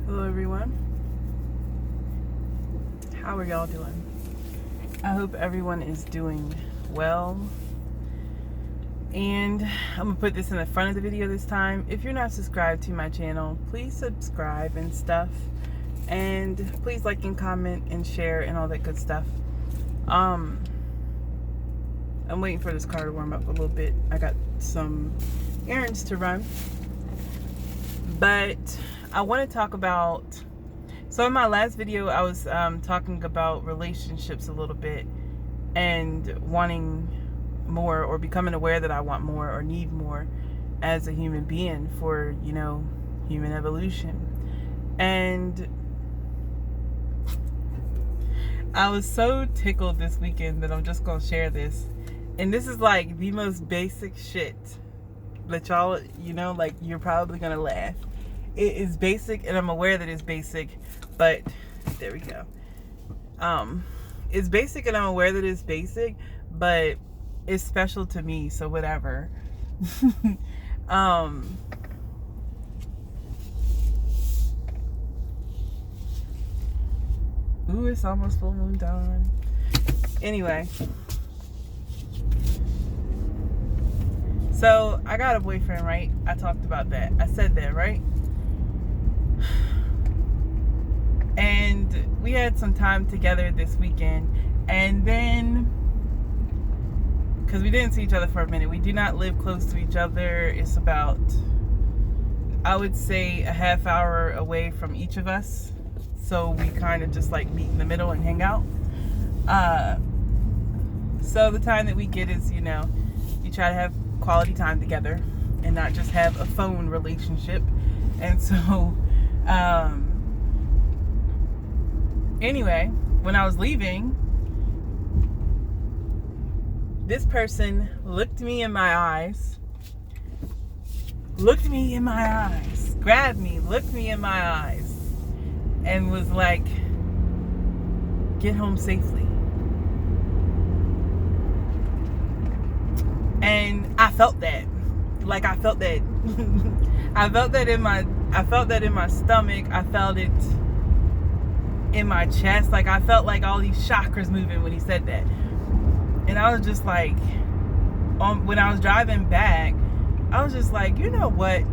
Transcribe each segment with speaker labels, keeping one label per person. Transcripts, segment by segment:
Speaker 1: Hello everyone. How are y'all doing? I hope everyone is doing well. And I'm gonna put this in the front of the video this time. If you're not subscribed to my channel, please subscribe and stuff. And please like and comment and share and all that good stuff. I'm waiting for this car to warm up a little bit. I got some errands to run. But I want to talk about, so in my last video I was talking about relationships a little bit and wanting more, or becoming aware that I want more or need more as a human being for, human evolution. And I was so tickled this weekend that I'm just going to share this. And this is like the most basic shit that y'all, you're probably going to laugh. It is basic, and I'm aware that it's basic, but there we go. It's basic, and I'm aware that it's basic, but it's special to me, so whatever. Ooh, it's almost full moon time. Anyway. So, I got a boyfriend, right? I talked about that. I said that, right? And we had some time together this weekend. And then, because we didn't see each other for a minute. We do not live close to each other. It's about, I would say, a half hour away from each of us. So we kind of just like meet in the middle and hang out. So the time that we get is, you try to have quality time together and not just have a phone relationship. And so, anyway, when I was leaving, this person looked me in my eyes, grabbed me, looked me in my eyes, and was like, "Get home safely." And I felt that. Like, I felt that. I felt that in my stomach. I felt it in my chest. Like, I felt like all these chakras moving when he said that. And I was just like, when I was driving back, I was just like, you know what?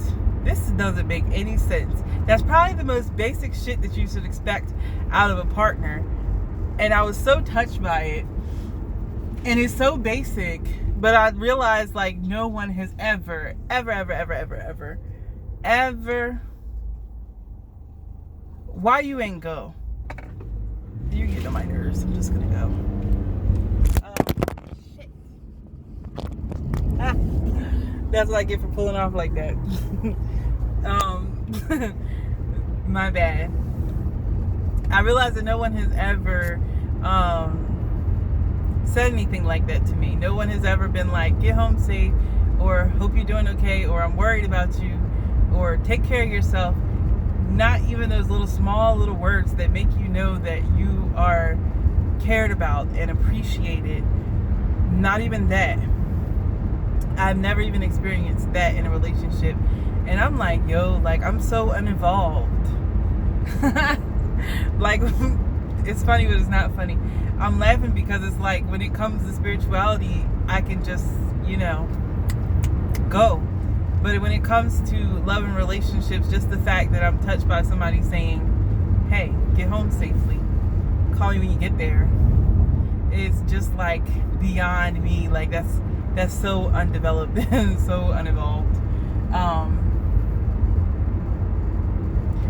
Speaker 1: This doesn't make any sense. That's probably the most basic shit that you should expect out of a partner. And I was so touched by it. And it's so basic. But I realized, like, no one has ever, why you ain't go? You're getting on my nerves. I'm just gonna go. Shit. That's what I get for pulling off like that. My bad. I realized that no one has ever said anything like that to me. No one has ever been like, "Get home safe," or "Hope you're doing okay," or "I'm worried about you," or "Take care of yourself." Not even those small little words that make you know that you are cared about and appreciated. Not even that. I've never even experienced that in a relationship. And I'm like, yo, like, I'm so uninvolved. Like, it's funny, but it's not funny. I'm laughing because it's like, when it comes to spirituality, I can just, go. But when it comes to love and relationships, just the fact that I'm touched by somebody saying, "Hey, get home safely. Call me when you get there," it's just like beyond me. Like, that's so undeveloped and so unevolved.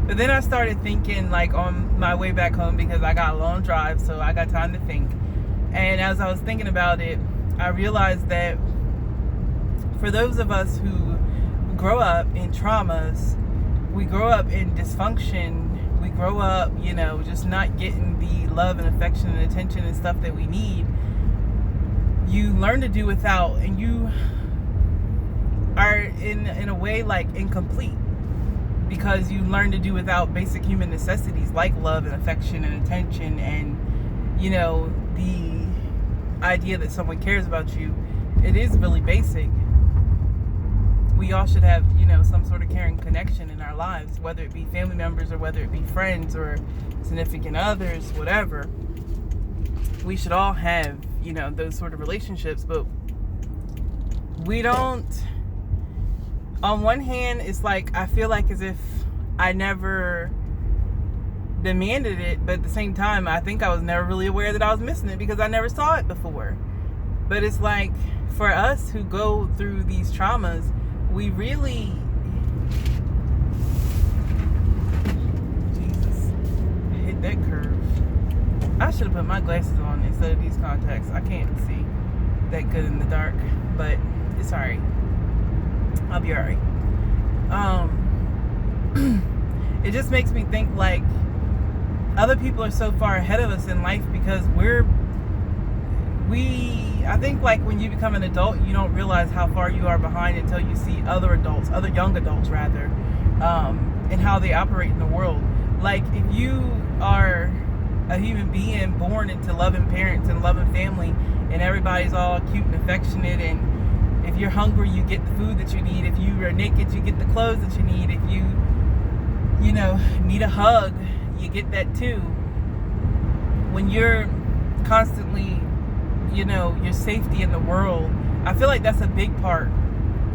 Speaker 1: But then I started thinking, like, on my way back home, because I got a long drive, so I got time to think. And as I was thinking about it, I realized that for those of us who grow up in traumas, we grow up in dysfunction, we grow up, just not getting the love and affection and attention and stuff that we need, you learn to do without, and you are in a way like incomplete, because you learn to do without basic human necessities like love and affection and attention, and the idea that someone cares about you. It is really basic. we all should have, some sort of caring connection in our lives, whether it be family members or whether it be friends or significant others, whatever. We should all have, those sort of relationships, but we don't. On one hand, it's like, I feel like as if I never demanded it, but at the same time, I think I was never really aware that I was missing it because I never saw it before. But it's like, for us who go through these traumas, we really, Jesus, I hit that curve. I should have put my glasses on instead of these contacts. I can't see that good in the dark, but it's alright. I'll be alright. It just makes me think like other people are so far ahead of us in life because I think like when you become an adult, you don't realize how far you are behind until you see other young adults rather, and how they operate in the world. Like if you are a human being born into loving parents and loving family, and everybody's all cute and affectionate, and if you're hungry, you get the food that you need. If you are naked, you get the clothes that you need. If you need a hug, you get that too. When you're constantly, your safety in the world, I feel like that's a big part.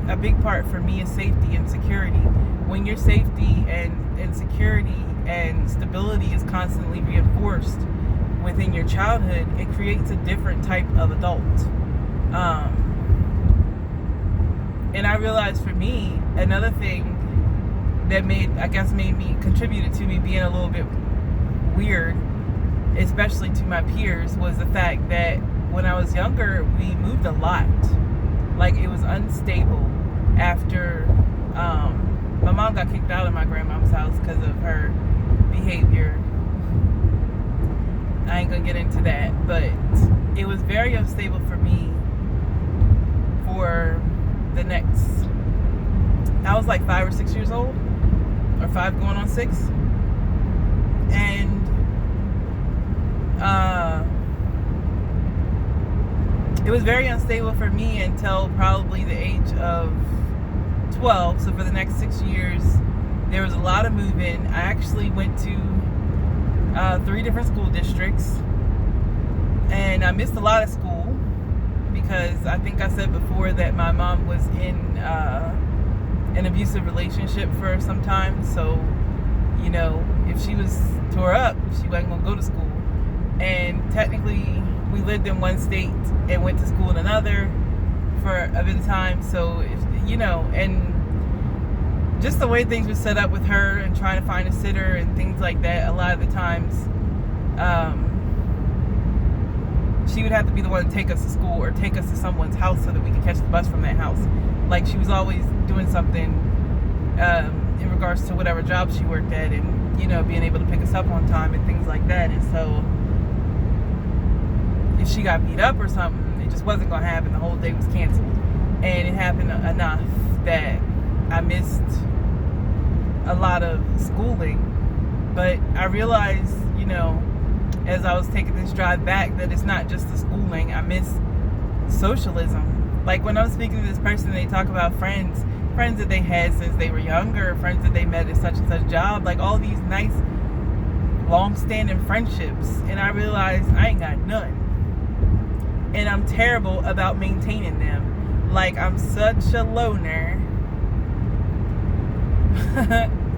Speaker 1: A big part for me is safety and security. When your safety and security and stability is constantly reinforced within your childhood, it creates a different type of adult. And I realized for me, another thing that contributed to me being a little bit weird, especially to my peers, was the fact that when I was younger, we moved a lot. Like, it was unstable after my mom got kicked out of my grandmom's house because of her behavior. I ain't gonna get into that, but it was very unstable for me for the next, I was like 5 or 6 years old, or 5 going on 6, and it was very unstable for me until probably the age of 12. So for the next 6 years, there was a lot of moving. I actually went to 3 different school districts, and I missed a lot of school because I think I said before that my mom was in an abusive relationship for some time. So, if she was tore up, she wasn't going to go to school. And technically, we lived in one state and went to school in another for a bit of time. So, and just the way things were set up with her and trying to find a sitter and things like that, a lot of the times, she would have to be the one to take us to school or take us to someone's house so that we could catch the bus from that house. Like, she was always doing something in regards to whatever job she worked at, and being able to pick us up on time and things like that. And so if she got beat up or something, it just wasn't going to happen. The whole day was canceled. And it happened enough that I missed a lot of schooling. But I realized, as I was taking this drive back, that it's not just the schooling. I miss socialism. Like, when I was speaking to this person, they talk about friends that they had since they were younger, friends that they met at such and such job, like all these nice long-standing friendships. And I realized I ain't got none. And I'm terrible about maintaining them. Like, I'm such a loner.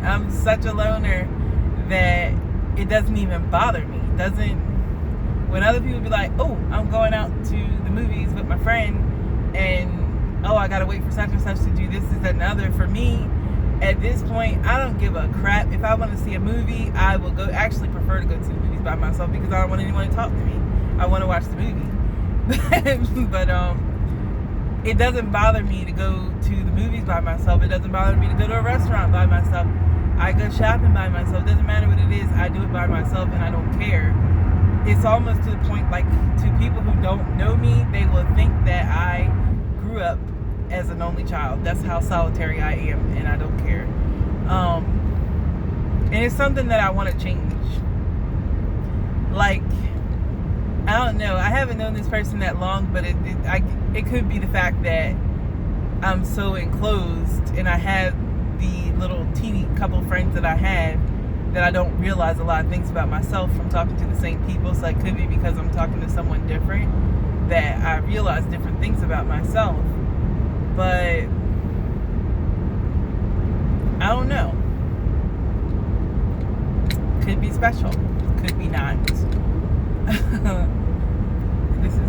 Speaker 1: I'm such a loner that it doesn't even bother me. When other people be like, oh, I'm going out to the movies with my friend, and oh, I gotta wait for such and such to do this, that, and other. For me, at this point, I don't give a crap. If I want to see a movie, I will go. Actually, prefer to go to the movies by myself because I don't want anyone to talk to me. I want to watch the movie. But it doesn't bother me to go to the movies by myself. It doesn't bother me to go to a restaurant by myself. I go shopping by myself. It doesn't matter what it is. I do it by myself, and I don't care. It's almost to the point, like, to people who don't know me, they will think that I grew up as an only child. That's how solitary I am, and I don't care. And it's something that I want to change. Like, I don't know. I haven't known this person that long, but it could be the fact that I'm so enclosed, and I have the little teeny couple friends that I have, that I don't realize a lot of things about myself from talking to the same people. So it could be because I'm talking to someone different that I realize different things about myself. But I don't know. Could be special. Could be not. This is